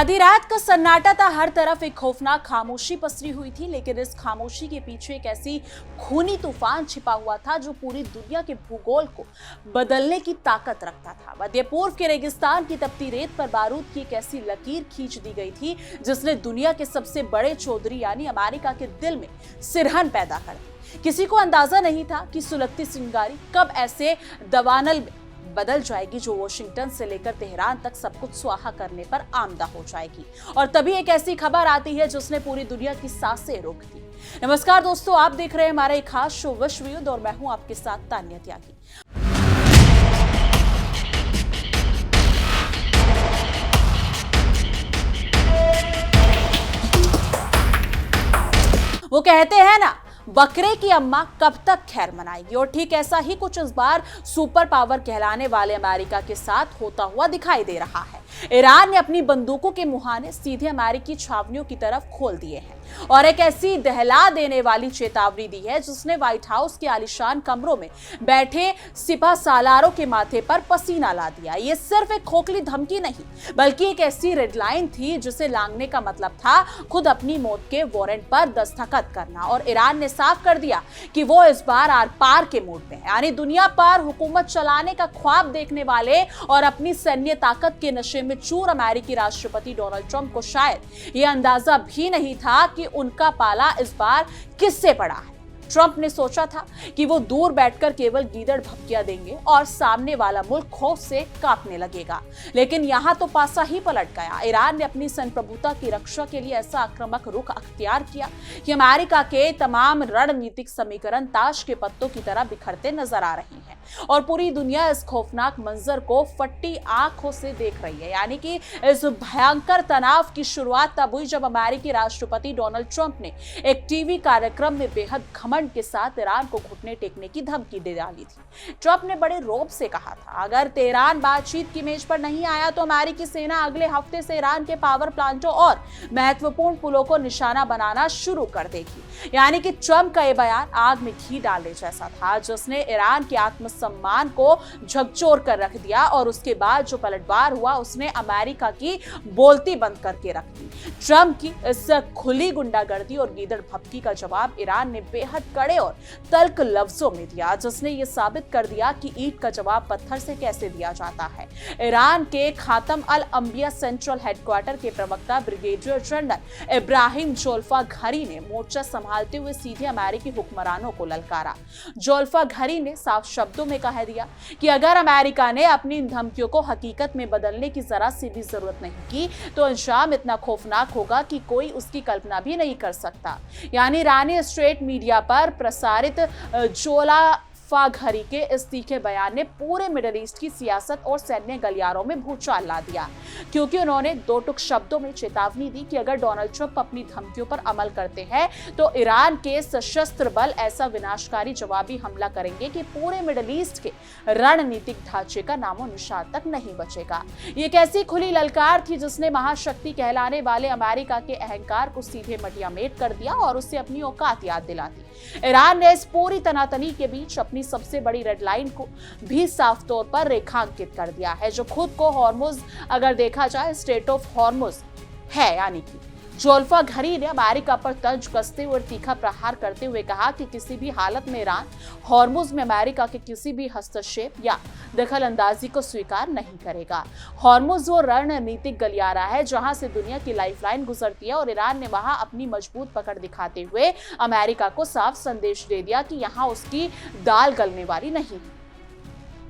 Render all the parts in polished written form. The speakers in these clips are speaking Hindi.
आधी रात का सन्नाटा था, हर तरफ एक खौफनाक खामोशी पसरी हुई थी। लेकिन इस खामोशी के पीछे एक ऐसी खूनी तूफान छिपा हुआ था जो पूरी दुनिया के भूगोल को बदलने की ताकत रखता था। मध्य पूर्व के रेगिस्तान की तपती रेत पर बारूद की एक ऐसी लकीर खींच दी गई थी जिसने दुनिया के सबसे बड़े चौधरी यानी अमेरिका के दिल में सिरहन पैदा कर दी। किसी को अंदाजा नहीं था कि सुलगती चिंगारी कब ऐसे दवानल में बदल जाएगी जो वॉशिंगटन से लेकर तेहरान तक सब कुछ स्वाहा करने पर आमदा हो जाएगी। और तभी एक ऐसी खबर आती है जिसने पूरी दुनिया की सांसें रोक दी। नमस्कार दोस्तों, आप देख रहे हैं हमारा एक खास शो विश्व युद्ध और मैं हूं आपके साथ तान्या त्यागी। वो कहते हैं ना, बकरे की अम्मा कब तक खैर मनाएगी, और ठीक ऐसा ही कुछ इस बार सुपर पावर कहलाने वाले अमेरिका के साथ होता हुआ दिखाई दे रहा है। ईरान ने अपनी बंदूकों के मुहाने सीधे अमेरिकी छावनियों की तरफ खोल दिए हैं और एक ऐसी दहला देने वाली चेतावनी दी है जिसने व्हाइट हाउस के आलीशान कमरों में बैठे सिपह सालारों के माथे पर पसीना ला दिया। ये सिर्फ एक खोखली धमकी नहीं बल्कि एक ऐसी रेड लाइन थी जिसे लांघने का मतलब था खुद अपनी मौत के वारंट पर दस्तखत करना। और ईरान ने साफ कर दिया कि वो इस बार आर पार के मूड में है, यानी दुनिया पर हुकूमत चलाने का ख्वाब देखने वाले और अपनी सैन्य ताकत के नशे में चूर अमेरिकी राष्ट्रपति डोनाल्ड ट्रंप को शायद यह अंदाजा भी नहीं था कि उनका पाला इस बार किससे पड़ा है। ट्रंप ने सोचा था कि वो दूर बैठकर केवल गीदड़ भपकियां देंगे और सामने वाला मुल्क खौफ से कांपने लगेगा, लेकिन यहां तो पासा ही पलट गया। ईरान ने अपनी संप्रभुता की रक्षा के लिए ऐसा आक्रामक रुख अख्तियार किया कि अमेरिका के तमाम रणनीतिक समीकरण ताश के पत्तों की तरह बिखरते नजर आ रहे हैं और पूरी दुनिया इस खौफनाक मंजर को फटी आंखों से देख रही है। यानी कि इस भयंकर तनाव की शुरुआत तब हुई जब अमेरिकी राष्ट्रपति डोनाल्ड ट्रंप ने एक टीवी कार्यक्रम में बेहद घमंड के साथ ईरान को घुटने टेकने की धमकी दे डाली थी। ट्रंप ने बड़े रौब से कहा था, अगर तेहरान बातचीत की मेज पर नहीं आया तो अमेरिकी सेना अगले हफ्ते से ईरान के पावर प्लांटों और महत्वपूर्ण पुलों को निशाना बनाना शुरू कर देगी। यानी कि ट्रंप का यह बयान आग में घी डालने जैसा था जिसने ईरान के आत्मसम्मान को झकझोर कर रख दिया। और उसके बाद जो पलटवार हुआ उसने अमेरिका की बोलती बंद करके रख दी। ट्रंप की इस खुली गुंडागर्दी और गीदड़ भपकी का जवाब ईरान ने बेहद कड़े और तल्ख लफ्जों में दिया, जिसने ये साबित कर दिया कि ईंट का जवाब पत्थर से कैसे दिया जाता है। ईरान के खातम अल अंबिया सेंट्रल हेडक्वार्टर के प्रवक्ता ब्रिगेडियर जनरल इब्राहिम जोल्फा घरी ने मोर्चा संभालते हुए सीधे अमेरिकी हुक्मरानों को ललकारा। जोल्फा घरी ने साफ शब्दों में कह दिया कि अगर अमेरिका ने अपनी इन धमकियों को हकीकत में बदलने की जरा सी भी जरूरत नहीं की तो अंजाम इतना खौफनाक होगा कि कोई उसकी कल्पना भी नहीं कर सकता। यानी ईरानी स्टेट मीडिया पर प्रसारित जोल्फा घरी के इस तीखे बयान ने पूरे मिडिल ईस्ट की सियासत और सैन्य गलियारों में भूचाल ला दिया, क्योंकि उन्होंने दो टुक शब्दों में चेतावनी दी कि अगर डोनाल्ड ट्रंप अपनी धमकियों पर अमल करते हैं तो ईरान के सशस्त्र बल ऐसा विनाशकारी जवाबी हमला करेंगे कि पूरे मिडिल ईस्ट के रणनीतिक ढांचे का नामो निशान तक नहीं बचेगा। ये एक ऐसी खुली ललकार थी जिसने महाशक्ति कहलाने वाले अमेरिका के अहंकार को सीधे मटियामेट कर दिया और उससे अपनी औकात याद दिला दी। ईरान ने इस पूरी तनातनी के बीच अपनी सबसे बड़ी रेड लाइन को भी साफ तौर पर रेखांकित कर दिया है, जो खुद को हॉर्मुज, अगर देखा जाए स्टेट ऑफ हॉर्मुज है। यानी कि जोल्फा घरी ने अमेरिका पर तंज कसते हुए तीखा प्रहार करते हुए कहा कि किसी भी हालत में ईरान हॉर्मुज में अमेरिका के किसी भी हस्तक्षेप या दखल अंदाजी को स्वीकार नहीं करेगा। हॉर्मुज वो रणनीतिक गलियारा है जहां से दुनिया की लाइफलाइन गुजरती है और ईरान ने वहां अपनी मजबूत पकड़ दिखाते हुए अमेरिका को साफ संदेश दे दिया कि यहां उसकी दाल गलने वाली नहीं,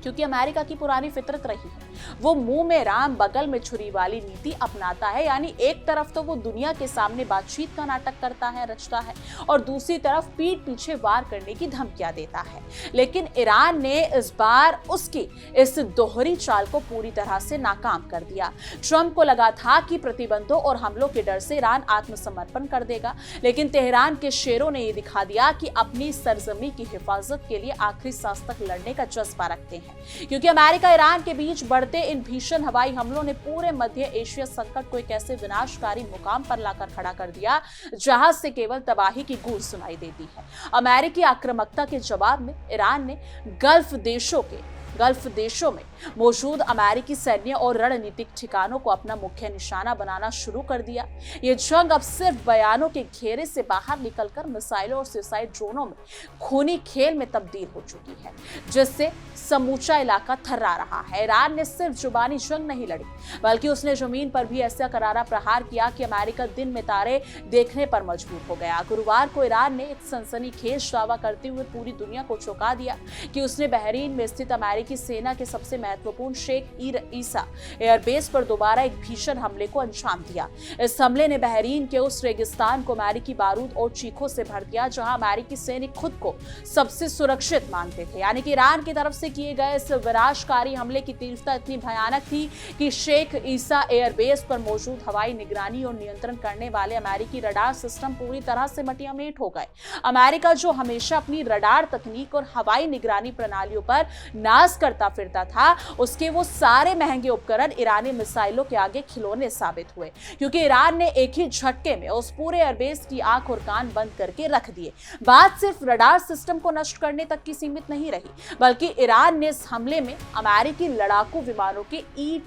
क्योंकि अमेरिका की पुरानी फितरत रही है, वो मुंह में राम बगल में छुरी वाली नीति अपनाता है। यानी एक तरफ तो वो दुनिया के सामने बातचीत का नाटक करता है, रचता है, और दूसरी तरफ पीठ पीछे वार करने की धमकियां देता है। लेकिन ईरान ने इस बार उसकी इस दोहरी चाल को पूरी तरह से नाकाम कर दिया। ट्रंप को लगा था कि प्रतिबंधों और हमलों के डर से ईरान आत्मसमर्पण कर देगा, लेकिन तेहरान के शेरों ने यह दिखा दिया कि अपनी सरजमी की हिफाजत के लिए आखिरी सांस तक लड़ने का जज्बा रखते हैं, क्योंकि अमेरिका ईरान के बीच बढ़ते इन भीषण हवाई हमलों ने पूरे मध्य एशिया संकट को एक ऐसे विनाशकारी मुकाम पर लाकर खड़ा कर दिया जहां से केवल तबाही की गूंज सुनाई देती है। अमेरिकी आक्रामकता के जवाब में ईरान ने गल्फ देशों के गल्फ देशों में मौजूद अमेरिकी सैन्य और रणनीतिक ठिकानों को अपना मुख्य निशाना बनाना शुरू कर दिया। ये जंग अब सिर्फ बयानों के घेरे से बाहर निकलकर मिसाइलों और सुसाइड ड्रोनों में खूनी खेल में तब्दील हो चुकी है, जिससे समूचा इलाका थर्रा रहा है। ईरान ने सिर्फ जुबानी जंग नहीं लड़ी, बल्कि उसने जमीन पर भी ऐसा करारा प्रहार किया कि अमेरिका दिन में तारे देखने पर मजबूर हो गया। गुरुवार को ईरान ने एक सनसनीखेज दावा करते हुए पूरी दुनिया को चौंका दिया कि उसने बहरीन में स्थित अमेरिकी सेना के सबसे महत्वपूर्ण शेख ईसा एयरबेस पर दोबारा एक भीषण हमले को अंजाम दिया। इस हमले ने बहरीन के उस रेगिस्तान को अमेरिकी बारूद और चीखों से भर दिया जहां अमेरिकी सैनिक खुद को सबसे सुरक्षित मानते थे। यानी कि ईरान की तरफ से किए गए इस विनाशकारी हमले की तीव्रता इतनी भयानक थी कि शेख ईसा एयरबेस पर मौजूद हवाई निगरानी और नियंत्रण करने वाले अमेरिकी रडार सिस्टम पूरी तरह से मटियामेट हो गए। अमेरिका जो हमेशा अपनी रडार तकनीक और हवाई निगरानी प्रणालियों पर नाज करता फिरता था, उसके वो सारे महंगे उपकरण ईरानी मिसाइलों के आगे खिलौने साबित हुए, क्योंकि ईरान ने एक ही झटके में उस पूरे एयरबेस की आंख और कान बंद करके रख दिए। बात सिर्फ रडार सिस्टम को नष्ट करने तक की सीमित नहीं रही, बल्कि ईरान ने इस हमले में अमेरिकी लड़ाकू विमानों के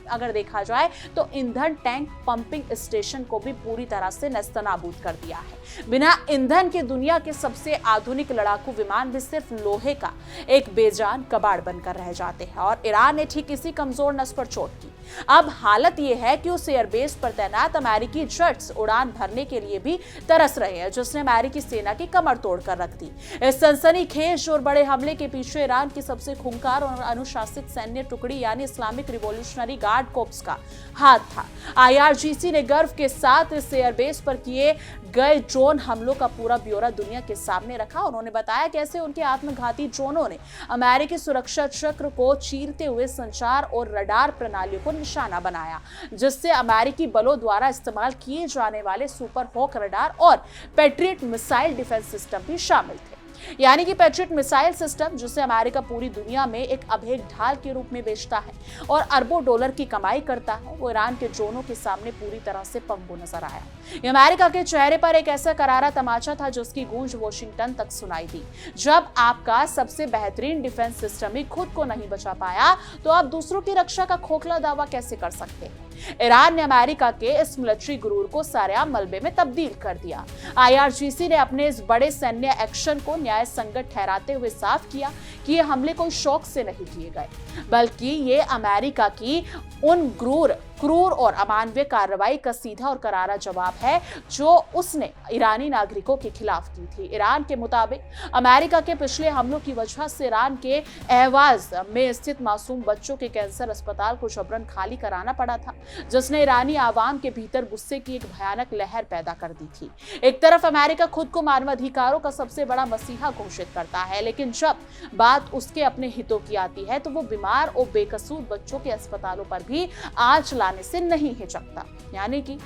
अगर देखा जाए तो ईंधन टैंक पंपिंग स्टेशन को भी पूरी तरह से नेस्तनाबूद कर दिया है। बिना ईंधन के दुनिया के सबसे आधुनिक लड़ाकू विमान भी सिर्फ लोहे का एक बेजान कबाड़ बनकर रह जाते हैं। और ईरान ने ठीक इसी कमजोर नस पर चोट की। अब हालत यह है कि उस एयरबेस पर तैनात अमेरिकी जेट्स उड़ान भरने के लिए भी तरस रहे हैं, जिसने अमेरिकी सेना की कमर तोड़कर रख दी। इस सनसनीखेज और बड़े हमले के पीछे ईरान की सबसे खूंखार और अनुशासित सैन्य टुकड़ी यानी इस्लामिक रिवॉल्यूशनरी गार्ड कोर्प्स का हाथ था। IRGC ने गर्व के साथ इस एयरबेस पर किए गए ड्रोन हमलों का पूरा ब्यौरा दुनिया के सामने रखा। उन्होंने बताया कैसे उनके आत्मघाती ड्रोनों ने अमेरिकी सुरक्षा चक्र को चीरते हुए संचार और रडार प्रणालियों को निशाना बनाया, जिससे अमेरिकी बलों द्वारा इस्तेमाल किए जाने वाले सुपर हॉक रडार और पैट्रियट मिसाइल डिफेंस सिस्टम भी शामिल थे। यानी कि पैट्रियट मिसाइल सिस्टम, जिसे अमेरिका पूरी दुनिया में एक अभेद ढाल के रूप में बेचता है और अरबों डॉलर की कमाई करता है, वो ईरान के ड्रोनों के सामने पूरी तरह से पंगु नजर आया। ये अमेरिका के चेहरे पर एक ऐसा करारा तमाचा था जिसकी गूंज वॉशिंगटन तक सुनाई दी। जब आपका सबसे बेहतरीन डिफेंस सिस्टम ही खुद को नहीं बचा पाया, तो आप दूसरों की रक्षा का खोखला दावा कैसे कर सकते हैं? ईरान ने अमेरिका के इस मिलिट्री गुरूर को सरेआम मलबे में तब्दील कर दिया। IRGC ने अपने इस बड़े सैन्य एक्शन को न्याय संगत ठहराते हुए साफ किया कि ये हमले कोई शौक से नहीं किए गए, बल्कि ये अमेरिका की उन क्रूर और अमानवीय कार्रवाई का सीधा और करारा जवाब है जो उसने ईरानी नागरिकों के खिलाफ की थी। ईरान के मुताबिक अमेरिका के पिछले हमलों की वजह से ईरान के अहवाज में स्थित मासूम बच्चों के कैंसर अस्पताल को जबरन खाली कराना पड़ा था, जिसने ईरानी आवाम के भीतर गुस्से की एक भयानक लहर पैदा कर दी थी। एक तरफ अमेरिका खुद को मानवाधिकारों का सबसे बड़ा मसीहा घोषित करता है, लेकिन जब बात उसके अपने हितों की आती है तो वो बीमार और बेकसूर बच्चों के अस्पतालों पर भी आंच लाने से नहीं हिचकता। यानी कि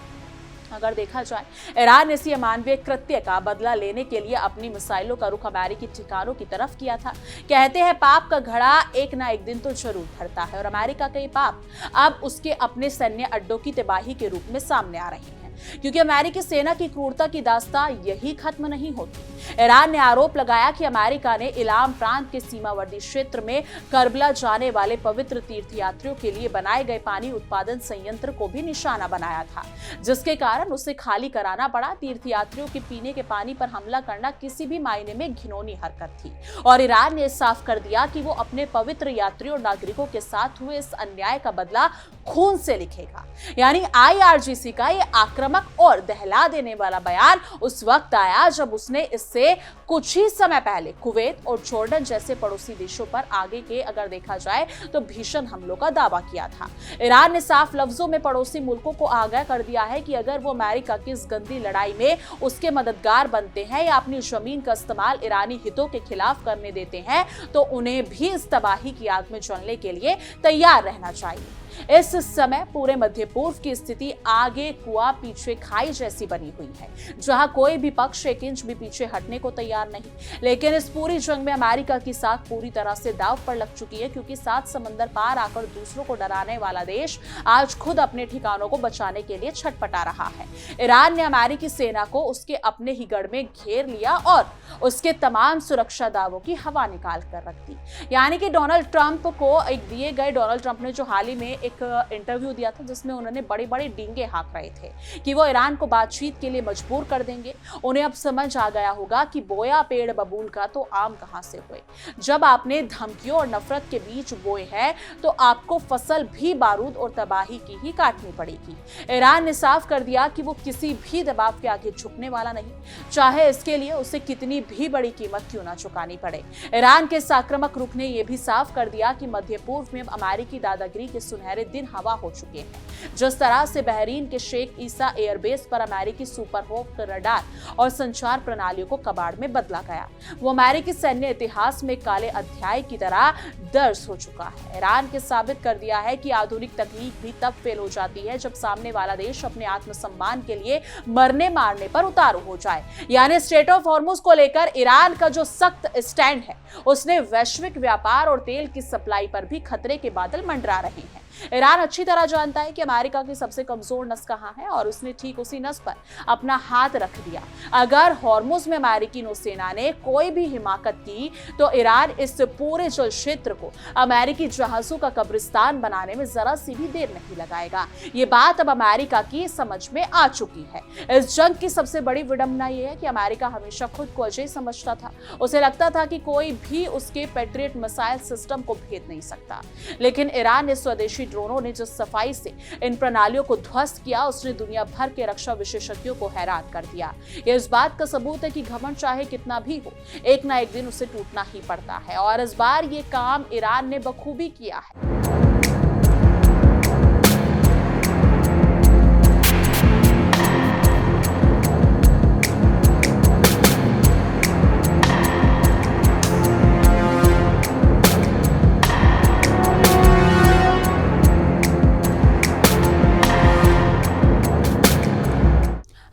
अगर देखा जाए, ईरान ने इसी अमानवीय कृत्य का बदला लेने के लिए अपनी मिसाइलों का रुख अमेरिकी ठिकानों की तरफ किया था। कहते हैं पाप का घड़ा एक ना एक दिन तो जरूर भरता है, और अमेरिका के पाप अब उसके अपने सैन्य अड्डों की तबाही के रूप में सामने आ रहे हैं, क्योंकि अमेरिकी सेना की क्रूरता की दास्तां यही खत्म नहीं होती। ईरान ने आरोप लगाया कि अमेरिका ने इलाम प्रांत के सीमावर्ती क्षेत्र में करबला जाने वाले पवित्र तीर्थयात्रियों के लिए बनाए गए पानी उत्पादन संयंत्र को भी निशाना बनाया था, जिसके कारण उसे खाली कराना पड़ा। तीर्थयात्रियों के पीने के पानी पर हमला करना किसी भी मायने में घिनौनी हरकत थी, और ईरान ने साफ कर दिया कि वो अपने पवित्र यात्रियों और नागरिकों के साथ हुए इस अन्याय का बदला खून से लिखेगा। यानी IRGC का ये आक्रामक और दहला देने वाला बयान उस वक्त आया जब उसने इससे कुछ ही समय पहले कुवैत और जॉर्डन जैसे पड़ोसी देशों पर आगे के अगर देखा जाए तो भीषण हमलों का दावा किया था। ईरान ने साफ लफ्जों में पड़ोसी मुल्कों को आगाह कर दिया है कि अगर वो अमेरिका की इस गंदी लड़ाई में उसके मददगार बनते हैं या अपनी जमीन का इस्तेमाल ईरानी हितों के खिलाफ करने देते हैं, तो उन्हें भी इस तबाही की आग में जलने के लिए तैयार रहना चाहिए। इस समय पूरे मध्य पूर्व की स्थिति आगे कुआं पीछे खाई जैसी बनी हुई है, जहां कोई भी पक्ष 1 इंच भी पीछे हटने को तैयार नहीं। लेकिन इस पूरी जंग में अमेरिका की साख पूरी तरह से दांव पर लग चुकी है, क्योंकि 7 समंदर पार आकर दूसरों को डराने वाला देश आज खुद अपने ठिकानों को बचाने के लिए छटपटा रहा है। ईरान ने अमेरिकी सेना को उसके अपने ही गढ़ में घेर लिया और उसके तमाम सुरक्षा दावों की हवा निकाल कर रख दी। यानी कि डोनाल्ड ट्रंप को एक दिए गए, डोनाल्ड ट्रंप ने जो हाल ही में एक इंटरव्यू दिया था जिसमें उन्होंने बड़े बड़े डींगे हाँक रहे थे कि वो ईरान को बातचीत के लिए मजबूर कर देंगे। उन्हें अब समझ आ गया होगा कि बोया पेड़ बबूल का तो आम कहां से हुए। जब आपने धमकियों और नफरत के बीच बोए हैं तो आपको फसल भी बारूद और तबाही की ही काटनी पड़ेगी। ईरान ने साफ कर दिया कि वो किसी भी दबाव के आगे झुकने वाला नहीं, चाहे इसके लिए उसे कितनी भी बड़ी कीमत क्यों ना चुकानी पड़े। ईरान के आक्रामक रुख ने यह भी साफ कर दिया कि मध्य पूर्व में अमेरिकी दादागिरी के सुनहरे दिन हवा हो चुके हैं। जिस तरह से बहरीन के शेख ईसा एयरबेस पर अमेरिकी सुपर होक रडार और संचार प्रणालियों को कबाड़ में बदला गया, वो अमेरिकी सैन्य इतिहास में काले अध्याय की तरह दर्ज हो चुका है। ईरान के साबित कर दिया है कि आधुनिक तकनीक भी तब फेल हो जाती है जब सामने वाला देश अपने आत्मसम्मान के लिए मरने मारने पर उतारू हो जाए। यानी स्ट्रेट ऑफ हॉर्मुज को लेकर ईरान का जो सख्त स्टैंड है, उसने वैश्विक व्यापार और तेल की सप्लाई पर भी खतरे के बादल मंडरा रहे हैं। ईरान अच्छी तरह जानता है कि अमेरिका की सबसे कमजोर नस कहां है और उसने ठीक उसी नस पर अपना हाथ रख दिया। अगर हॉर्मुज में अमेरिकी नौसेना ने कोई भी हिमाकत की तो ईरान इस पूरे जल क्षेत्र को अमेरिकी जहाजों का कब्रिस्तान बनाने में जरा सी भी देर नहीं लगाएगा। ये बात अब अमेरिका की समझ में आ चुकी है। इस जंग की सबसे बड़ी विडंबना यह है कि अमेरिका हमेशा खुद को अजय समझता था। उसे लगता था कि कोई भी उसके पैट्रियट मिसाइल सिस्टम को भेद नहीं सकता। लेकिन ईरान ने स्वदेशी ड्रोनों ने जिस सफाई से इन प्रणालियों को ध्वस्त किया, उसने दुनिया भर के रक्षा विशेषज्ञों को हैरान कर दिया। यह इस बात का सबूत है कि घमंड चाहे कितना भी हो, एक ना एक दिन उसे टूटना ही पड़ता है और इस बार ये काम ईरान ने बखूबी किया है।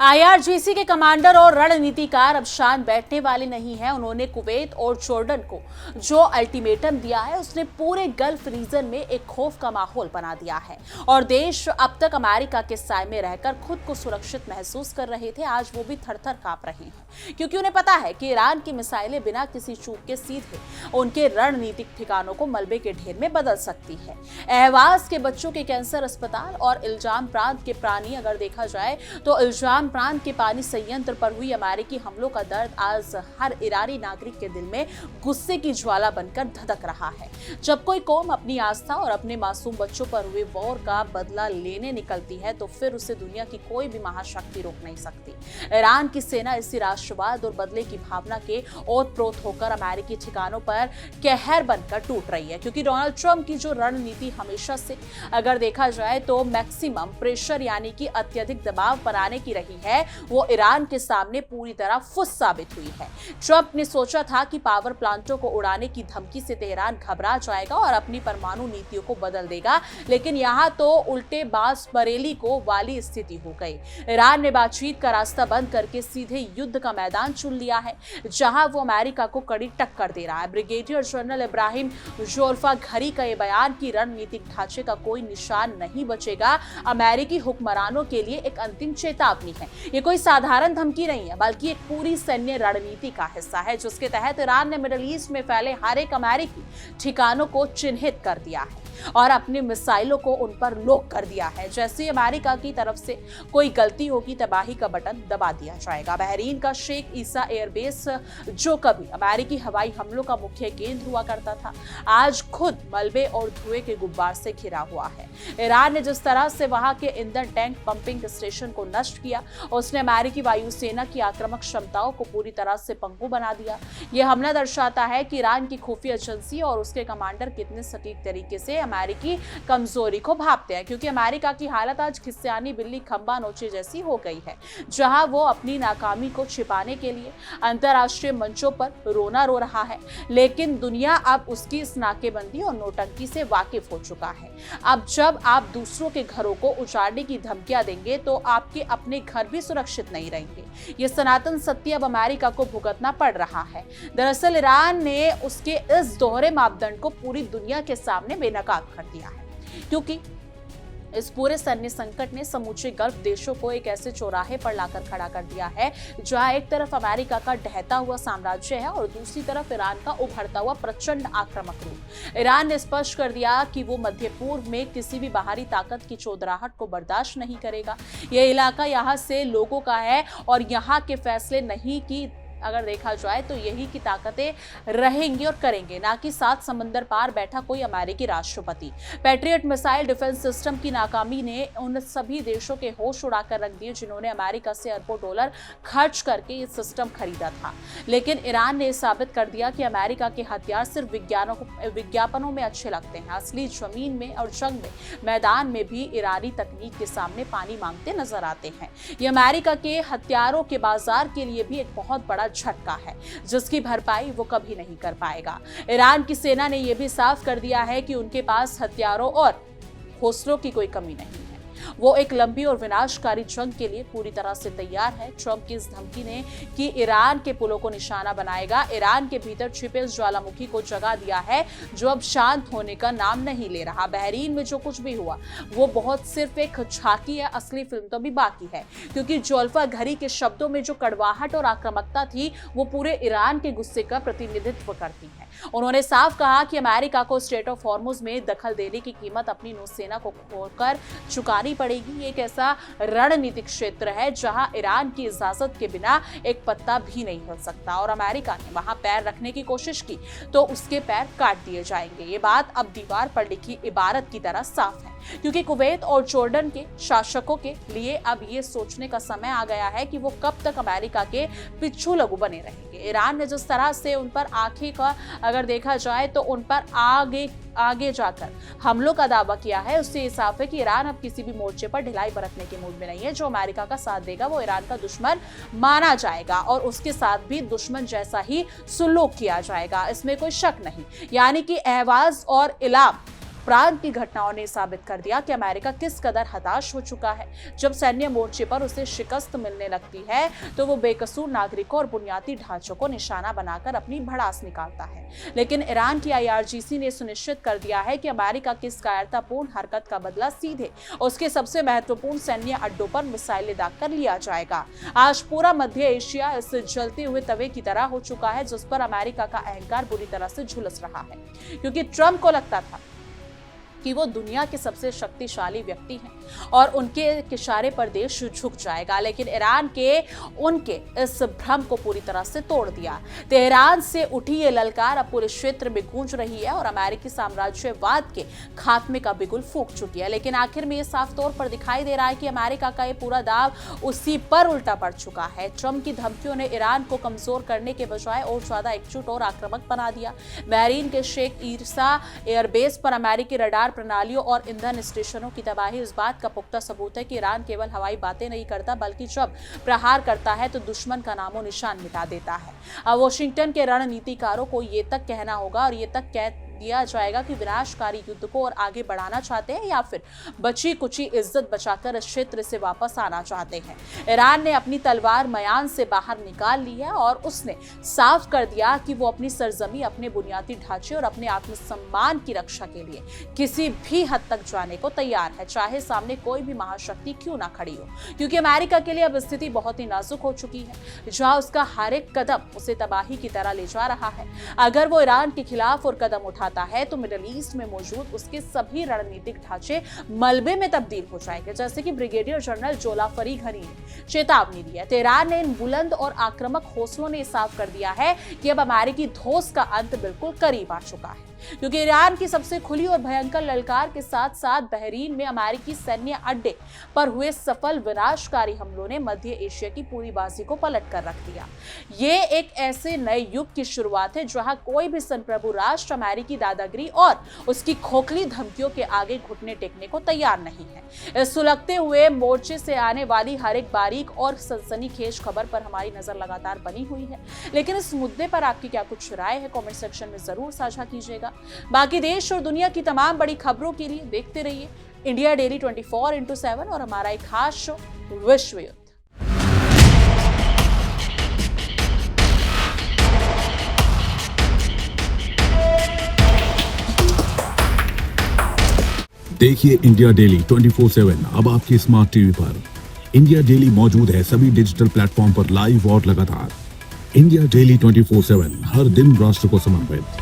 आईआरजीसी के कमांडर और रणनीतिकार अब शांत बैठने वाले नहीं हैं। उन्होंने कुवैत और जॉर्डन को जो अल्टीमेटम दिया है, उसने पूरे गल्फ रीजन में एक खौफ का माहौल बना दिया है और देश अब तक अमेरिका के साए में रहकर खुद को सुरक्षित महसूस कर रहे थे, आज वो भी थर-थर कांप रहे हैं, क्योंकि उन्हें पता है कि ईरान की मिसाइलें बिना किसी चूक के सीधे उनके रणनीतिक ठिकानों को मलबे के ढेर में बदल सकती है। अहवाज के बच्चों के कैंसर अस्पताल और इल्जाम प्रांत के प्राणी, अगर देखा जाए तो इल्जाम प्रांत के पानी संयंत्र पर हुई अमेरिकी हमलों का दर्द आज हर ईरानी नागरिक के दिल में गुस्से की ज्वाला बनकर धधक रहा है। जब कोई कौम अपनी आस्था और अपने मासूम बच्चों पर हुए वॉर का बदला लेने निकलती है तो फिर उसे दुनिया की कोई भी महाशक्ति रोक नहीं सकती। ईरान की सेना इसी राष्ट्रवाद और बदले की भावना के ओतप्रोत होकर अमेरिकी ठिकानों पर कहर बनकर टूट रही है, क्योंकि डोनाल्ड ट्रंप की जो रणनीति हमेशा से अगर देखा जाए तो मैक्सिमम प्रेशर यानी कि अत्यधिक दबाव बनाने की रही है, वो ईरान के सामने पूरी तरह फुस साबित हुई है। ट्रंप ने सोचा था कि पावर प्लांटों को उड़ाने की धमकी से तेहरान घबरा जाएगा और अपनी परमाणु नीतियों को बदल देगा, लेकिन यहाँ तो उल्टे बास बरेली को वाली स्थिति हो गई। ईरान ने बातचीत का रास्ता बंद करके सीधे युद्ध का मैदान चुन लिया है, जहां वो अमेरिका को कड़ी टक्कर दे रहा है। ब्रिगेडियर जनरल इब्राहिम जोल्फा घरी का ये बयान कि रणनीतिक ढांचे का कोई निशान नहीं बचेगा, अमेरिकी हुक्मरानों के लिए एक अंतिम चेतावनी है। ये कोई साधारण धमकी नहीं है, बल्कि एक पूरी सैन्य रणनीति का हिस्सा है, जिसके तहत ईरान ने मिडिल ईस्ट में फैले हर एक अमेरिकी ठिकानों को चिन्हित कर दिया है और अपनी मिसाइलों को उन पर लॉक कर दिया है। जैसे अमेरिका की तरफ से कोई गलती होगी, तबाही का बटन दबा दिया जाएगा। बहरीन का शेख ईसा एयरबेस, जो कभी अमेरिकी हवाई हमलों का मुख्य केंद्र हुआ करता था, आज खुद मलबे और धुएं के गुब्बार से घिरा हुआ है। ईरान ने जिस तरह से वहां के ईंधन टैंक पंपिंग स्टेशन को नष्ट किया, उसने अमेरिकी वायुसेना की आक्रामक क्षमताओं को पूरी तरह से पंगु बना दिया। यह हमला दर्शाता है कि ईरान की खुफिया एजेंसी और उसके कमांडर कितने सटीक तरीके से अमेरिकी कमजोरी को भांपते हैं, क्योंकि अमेरिका की हालत आज खिस्सियानी बिल्ली खंबा नोचे जैसी हो गई है, जहां वो अपनी नाकामी को छिपाने के लिए अंतर्राष्ट्रीय मंचों पर रोना रो रहा है, लेकिन दुनिया अब उसकी इस नाकेबंदी और नौटंकी से वाकिफ हो चुका है। अब जब आप दूसरों के घरों को उजाड़ने की धमकियां देंगे तो आपके अपने घर भी सुरक्षित नहीं रहेंगे। ये सनातन सत्य अब अमेरिका को भुगतना पड़ रहा है। दरअसल ईरान ने उसके इस दोहरे मापदंड को पूरी दुनिया के सामने बेनकाब कर दिया है, क्योंकि इस पूरे सैन्य संकट ने समूचे गल्फ देशों को एक ऐसे चौराहे पर लाकर खड़ा कर दिया है जहां एक तरफ अमेरिका का ढहता हुआ साम्राज्य है और दूसरी तरफ ईरान का उभरता हुआ प्रचंड आक्रामक रूप। ईरान ने स्पष्ट कर दिया कि वो मध्य पूर्व में किसी भी बाहरी ताकत की चौधराहट को बर्दाश्त नहीं करेगा। यह इलाका यहाँ से लोगों का है और यहाँ के फैसले नहीं की अगर देखा जाए तो यही की ताकतें रहेंगी और करेंगे, ना कि 7 समंदर पार बैठा कोई अमेरिकी राष्ट्रपति। पैट्रियट मिसाइल डिफेंस सिस्टम की नाकामी ने उन सभी देशों के होश उड़ाकर रख दिए जिन्होंने अमेरिका से अरबों डॉलर खर्च करके ये सिस्टम खरीदा था। लेकिन ईरान ने साबित कर दिया कि अमेरिका के हथियार सिर्फ विज्ञापनों में अच्छे लगते हैं, असली जमीन में और जंग में मैदान में भी ईरानी तकनीक के सामने पानी मांगते नजर आते हैं। ये अमेरिका के हथियारों के बाजार के लिए भी एक बहुत बड़ा झटका है, जिसकी भरपाई वो कभी नहीं कर पाएगा। ईरान की सेना ने यह भी साफ कर दिया है कि उनके पास हथियारों और हौसलों की कोई कमी नहीं है। वो एक लंबी और विनाशकारी जंग के लिए पूरी तरह से तैयार है। ट्रंप की इस धमकी ने कि ईरान के पुलों को निशाना बनाएगा, ईरान के भीतर छिपे इस ज्वालामुखी को जगा दिया है जो अब शांत होने का नाम नहीं ले रहा। बहरीन में जो कुछ भी हुआ वो बहुत सिर्फ एक झांकी है, असली फिल्म तो भी बाकी है, क्योंकि जुल्फा घरी के शब्दों में जो कड़वाहट और आक्रामकता थी वो पूरे ईरान के गुस्से का प्रतिनिधित्व करती है। उन्होंने साफ कहा कि अमेरिका को स्ट्रेट ऑफ हॉर्मुज में दखल देने की कीमत अपनी नौसेना को खोकर चुकानी पड़ेगी। एक ऐसा रणनीतिक क्षेत्र है जहां ईरान की इजाजत के बिना एक पत्ता भी नहीं हिल सकता और अमेरिका ने वहां पैर रखने की कोशिश की तो उसके पैर काट दिए जाएंगे। ये बात अब दीवार पर लिखी इबारत की तरह साफ है, क्योंकि कुवैत और जॉर्डन के शासकों के लिए अब ये सोचने का समय आ गया है कि वो कब तक अमेरिका के पिच्छू लघु बने रहेंगे। ईरान ने जिस तरह से उन पर आंखें का अगर देखा जाए तो उन पर आगे जाकर हमलों का दावा किया है, उससे ये साफ है कि ईरान अब किसी भी मोर्चे पर ढिलाई बरतने के मूड में नहीं है। जो अमेरिका का साथ देगा वो ईरान का दुश्मन माना जाएगा और उसके साथ भी दुश्मन जैसा ही सुलूक किया जाएगा, इसमें कोई शक नहीं। यानी कि अहवाज और इलाम प्रांत की घटनाओं ने साबित कर दिया कि अमेरिका किस कदर हताश हो चुका है। जब सैन्य मोर्चे पर उसे शिकस्त मिलने लगती है तो वो बेकसूर नागरिकों और बुनियादी ढांचों को निशाना बनाकर अपनी भड़ास निकालता है। लेकिन ईरान की IRGC ने सुनिश्चित कर दिया है कि अमेरिका की इस कायरतापूर्ण हरकत का बदला सीधे उसके सबसे महत्वपूर्ण सैन्य अड्डों पर मिसाइलें दागकर लिया जाएगा। आज पूरा मध्य एशिया इस जलते हुए तवे की तरह हो चुका है जिस पर अमेरिका का अहंकार बुरी तरह से झुलस रहा है, क्योंकि ट्रंप को लगता था कि वो दुनिया के सबसे शक्तिशाली व्यक्ति हैं और उनके इशारे पर देश झुक जाएगा। लेकिन ईरान के उनके इस भ्रम को पूरी तरह से तोड़ दिया। तेहरान से उठी ये ललकार अब पूरे क्षेत्र में गूंज रही है और अमेरिकी साम्राज्यवाद के खात्मे का बिगुल फूंक चुकी है। लेकिन आखिर में ये साफ तौर पर दिखाई दे रहा है कि अमेरिका का ये पूरा दाव उसी पर उल्टा पड़ चुका है। ट्रंप की धमकियों ने ईरान को कमजोर करने के बजाय और ज्यादा एकजुट और आक्रामक बना दिया। बहरीन के शेख ईसा एयरबेस पर अमेरिकी रडार प्रणालियों और ईंधन स्टेशनों की तबाही इस बात का पुख्ता सबूत है कि ईरान केवल हवाई बातें नहीं करता बल्कि जब प्रहार करता है तो दुश्मन का नामो निशान मिटा देता है। अब वॉशिंगटन के रणनीतिकारों को ये तक कहना होगा और ये तक कह दिया जाएगा कि विनाशकारी युद्ध को और आगे बढ़ाना चाहते हैं या फिर बची कुची इज्जत बचाकर इस क्षेत्र से वापस आना चाहते हैं। ईरान ने अपनी तलवार मयान से बाहर निकाल ली है और उसने साफ कर दिया कि वो अपनी सरजमी, अपने बुनियादी ढांचे और अपने आत्मसम्मान की रक्षा के लिए किसी भी हद तक जाने को तैयार है, चाहे सामने कोई भी महाशक्ति क्यों ना खड़ी हो। क्योंकि अमेरिका के लिए अब स्थिति बहुत ही नाजुक हो चुकी है, जहां उसका हर एक कदम उसे तबाही की तरह ले जा रहा है। अगर वो ईरान के खिलाफ और कदम उठाता है तो मिडिल ईस्ट में मौजूद उसके सभी रणनीतिक ढांचे मलबे में तब्दील हो जाएंगे, जैसे कि ब्रिगेडियर जनरल जोलाफरी घनी ने चेतावनी दी है। तेहरान ने इन बुलंद और आक्रामक हौसलों ने साफ कर दिया है कि अब अमेरिकी धौंस का अंत बिल्कुल करीब आ चुका है। क्योंकि ईरान की सबसे खुली और भयंकर ललकार के साथ साथ बहरीन में अमेरिकी सैन्य अड्डे पर हुए सफल विनाशकारी हमलों ने मध्य एशिया की पूरी बाजी को पलट कर रख दिया। ये एक ऐसे नए युग की शुरुआत है जहां कोई भी संप्रभु राष्ट्र अमेरिकी दादागिरी और उसकी खोखली धमकियों के आगे घुटने टेकने को तैयार नहीं है। इस सुलगते हुए मोर्चे से आने वाली हर एक बारीक और सनसनीखेज खबर पर हमारी नजर लगातार बनी हुई है, लेकिन इस मुद्दे पर आपकी क्या कुछ राय है कमेंट सेक्शन में जरूर साझा कीजिएगा। बाकी देश और दुनिया की तमाम बड़ी खबरों के लिए देखते रहिए इंडिया डेली 24x7 और हमारा एक खास शो विश्व युद्ध। देखिए इंडिया डेली 24/7 अब आपके स्मार्ट टीवी पर। इंडिया डेली मौजूद है सभी डिजिटल प्लेटफॉर्म पर लाइव और लगातार। इंडिया डेली 24/7 हर दिन राष्ट्र को समर्पित।